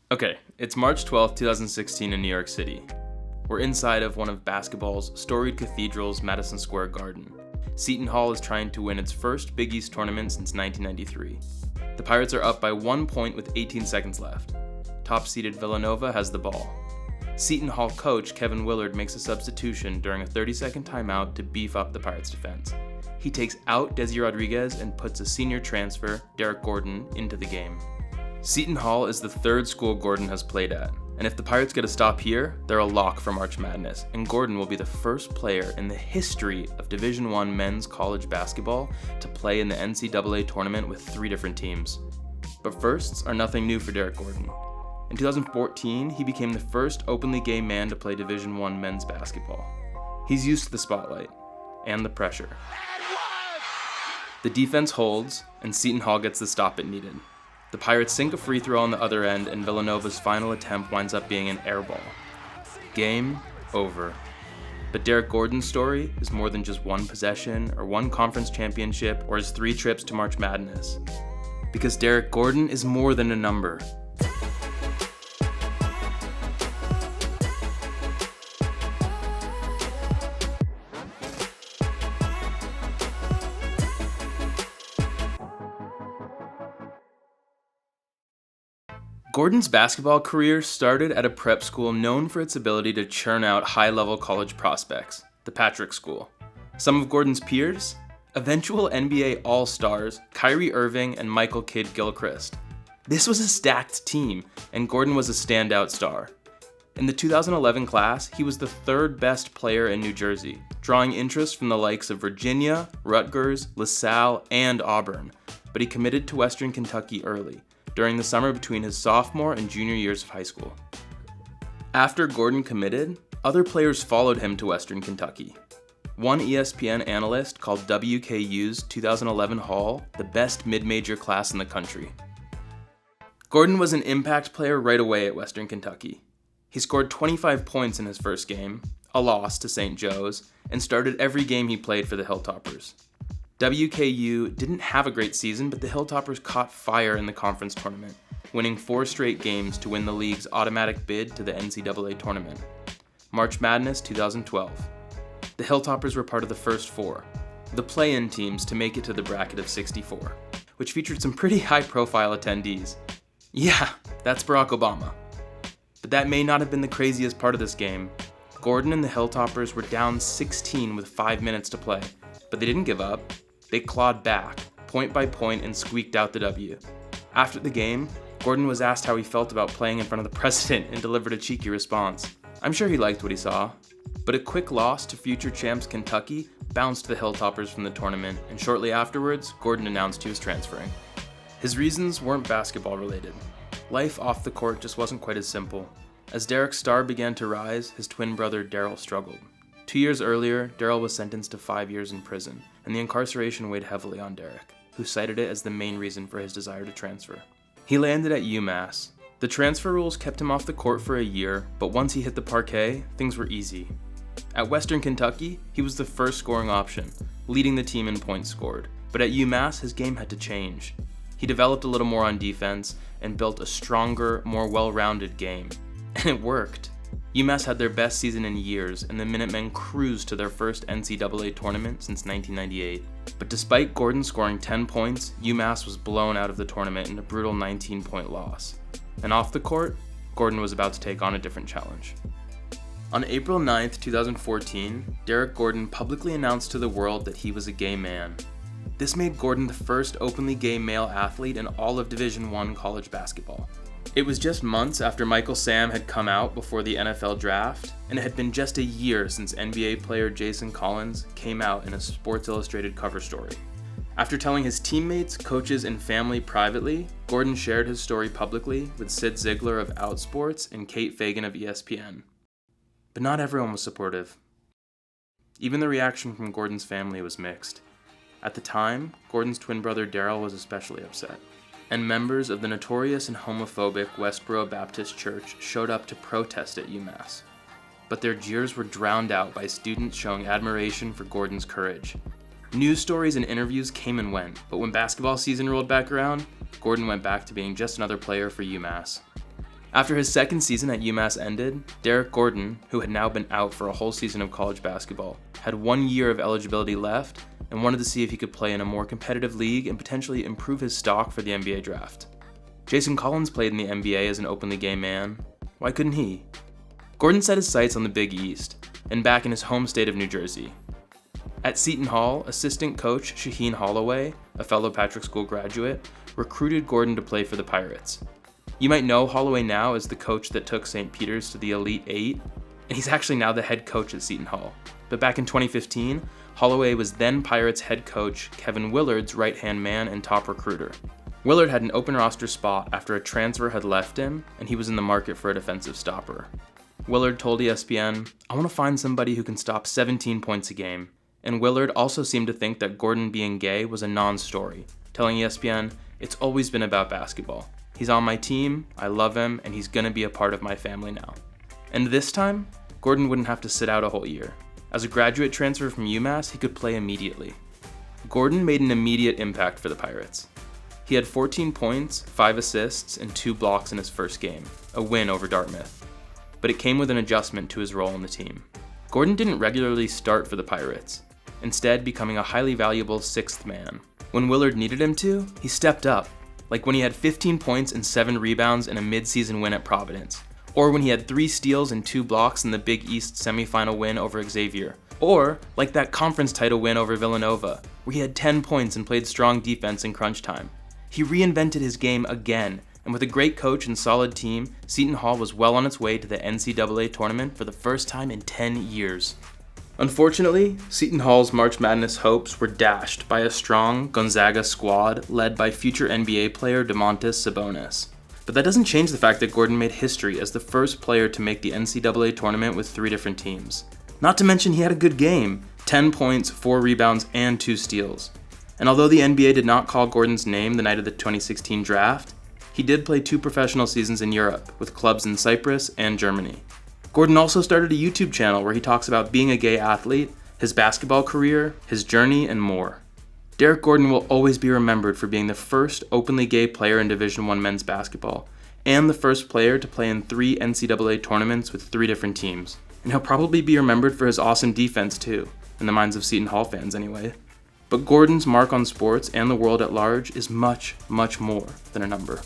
Okay, it's March 12th, 2016 in New York City. We're inside of one of basketball's storied cathedrals, Madison Square Garden. Seton Hall is trying to win its first Big East tournament since 1993. The Pirates are up by 1 point with 18 seconds left. Top-seeded Villanova has the ball. Seton Hall coach Kevin Willard makes a substitution during a 30-second timeout to beef up the Pirates' defense. He takes out Desi Rodriguez and puts a senior transfer, Derrick Gordon, into the game. Seton Hall is the third school Gordon has played at, and if the Pirates get a stop here, they're a lock for March Madness, and Gordon will be the first player in the history of Division I men's college basketball to play in the NCAA tournament with 3 different teams. But firsts are nothing new for Derrick Gordon. In 2014, he became the first openly gay man to play Division I men's basketball. He's used to the spotlight and the pressure. The defense holds, and Seton Hall gets the stop it needed. The Pirates sink a free throw on the other end, and Villanova's final attempt winds up being an air ball. Game over. But Derrick Gordon's story is more than just one possession, or one conference championship, or his 3 trips to March Madness. Because Derrick Gordon is more than a number. Gordon's basketball career started at a prep school known for its ability to churn out high-level college prospects, the Patrick School. Some of Gordon's peers? Eventual NBA All-Stars Kyrie Irving and Michael Kidd-Gilchrist. This was a stacked team, and Gordon was a standout star. In the 2011 class, he was the 3rd best player in New Jersey, drawing interest from the likes of Virginia, Rutgers, LaSalle, and Auburn, but he committed to Western Kentucky early, during the summer between his sophomore and junior years of high school. After Gordon committed, other players followed him to Western Kentucky. One ESPN analyst called WKU's 2011 Haul the best mid-major class in the country. Gordon was an impact player right away at Western Kentucky. He scored 25 points in his first game, a loss to St. Joe's, and started every game he played for the Hilltoppers. WKU didn't have a great season, but the Hilltoppers caught fire in the conference tournament, winning 4 straight games to win the league's automatic bid to the NCAA tournament. March Madness 2012. The Hilltoppers were part of the first 4, the play-in teams to make it to the bracket of 64, which featured some pretty high-profile attendees. Yeah, that's Barack Obama. But that may not have been the craziest part of this game. Gordon and the Hilltoppers were down 16 with 5 minutes to play, but they didn't give up. They clawed back, point by point, and squeaked out the W. After the game, Gordon was asked how he felt about playing in front of the president and delivered a cheeky response. I'm sure he liked what he saw. But a quick loss to future champs Kentucky bounced the Hilltoppers from the tournament, and shortly afterwards, Gordon announced he was transferring. His reasons weren't basketball related. Life off the court just wasn't quite as simple. As Derrick's star began to rise, his twin brother Daryl struggled. 2 years earlier, Daryl was sentenced to 5 years in prison, and the incarceration weighed heavily on Derrick, who cited it as the main reason for his desire to transfer. He landed at UMass. The transfer rules kept him off the court for a year, but once he hit the parquet, things were easy. At Western Kentucky, he was the first scoring option, leading the team in points scored, but at UMass, his game had to change. He developed a little more on defense and built a stronger, more well-rounded game. And it worked. UMass had their best season in years, and the Minutemen cruised to their first NCAA tournament since 1998. But despite Gordon scoring 10 points, UMass was blown out of the tournament in a brutal 19-point loss. And off the court, Gordon was about to take on a different challenge. On April 9, 2014, Derrick Gordon publicly announced to the world that he was a gay man. This made Gordon the first openly gay male athlete in all of Division I college basketball. It was just months after Michael Sam had come out before the NFL draft, and it had been just a year since NBA player Jason Collins came out in a Sports Illustrated cover story. After telling his teammates, coaches, and family privately, Gordon shared his story publicly with Sid Ziegler of Outsports and Kate Fagan of ESPN. But not everyone was supportive. Even the reaction from Gordon's family was mixed. At the time, Gordon's twin brother Daryl was especially upset, and members of the notorious and homophobic Westboro Baptist Church showed up to protest at UMass. But their jeers were drowned out by students showing admiration for Gordon's courage. News stories and interviews came and went, but when basketball season rolled back around, Gordon went back to being just another player for UMass. After his second season at UMass ended, Derrick Gordon, who had now been out for a whole season of college basketball, had 1 year of eligibility left and wanted to see if he could play in a more competitive league and potentially improve his stock for the NBA draft. Jason Collins played in the NBA as an openly gay man. Why couldn't he? Gordon set his sights on the Big East, and back in his home state of New Jersey. At Seton Hall, assistant coach Shaheen Holloway, a fellow Patrick School graduate, recruited Gordon to play for the Pirates. You might know Holloway now as the coach that took St. Peter's to the Elite Eight, and he's actually now the head coach at Seton Hall. But back in 2015, Holloway was then Pirates head coach Kevin Willard's right-hand man and top recruiter. Willard had an open roster spot after a transfer had left him, and he was in the market for a defensive stopper. Willard told ESPN, "I want to find somebody who can stop 17 points a game." And Willard also seemed to think that Gordon being gay was a non-story, telling ESPN, "It's always been about basketball. He's on my team, I love him, and he's gonna be a part of my family now." And this time, Gordon wouldn't have to sit out a whole year. As a graduate transfer from UMass, he could play immediately. Gordon made an immediate impact for the Pirates. He had 14 points, 5 assists, and 2 blocks in his first game, a win over Dartmouth. But it came with an adjustment to his role on the team. Gordon didn't regularly start for the Pirates, instead becoming a highly valuable 6th man. When Willard needed him to, he stepped up, like when he had 15 points and 7 rebounds in a mid-season win at Providence, or when he had 3 steals and 2 blocks in the Big East semifinal win over Xavier, or like that conference title win over Villanova, where he had 10 points and played strong defense in crunch time. He reinvented his game again, and with a great coach and solid team, Seton Hall was well on its way to the NCAA tournament for the first time in 10 years. Unfortunately, Seton Hall's March Madness hopes were dashed by a strong Gonzaga squad led by future NBA player Domantas Sabonis. But that doesn't change the fact that Gordon made history as the first player to make the NCAA tournament with 3 different teams. Not to mention he had a good game, 10 points, 4 rebounds, and 2 steals. And although the NBA did not call Gordon's name the night of the 2016 draft, he did play 2 professional seasons in Europe with clubs in Cyprus and Germany. Gordon also started a YouTube channel where he talks about being a gay athlete, his basketball career, his journey, and more. Derrick Gordon will always be remembered for being the first openly gay player in Division I men's basketball, and the first player to play in 3 NCAA tournaments with 3 different teams. And he'll probably be remembered for his awesome defense too, in the minds of Seton Hall fans anyway. But Gordon's mark on sports and the world at large is much, much more than a number.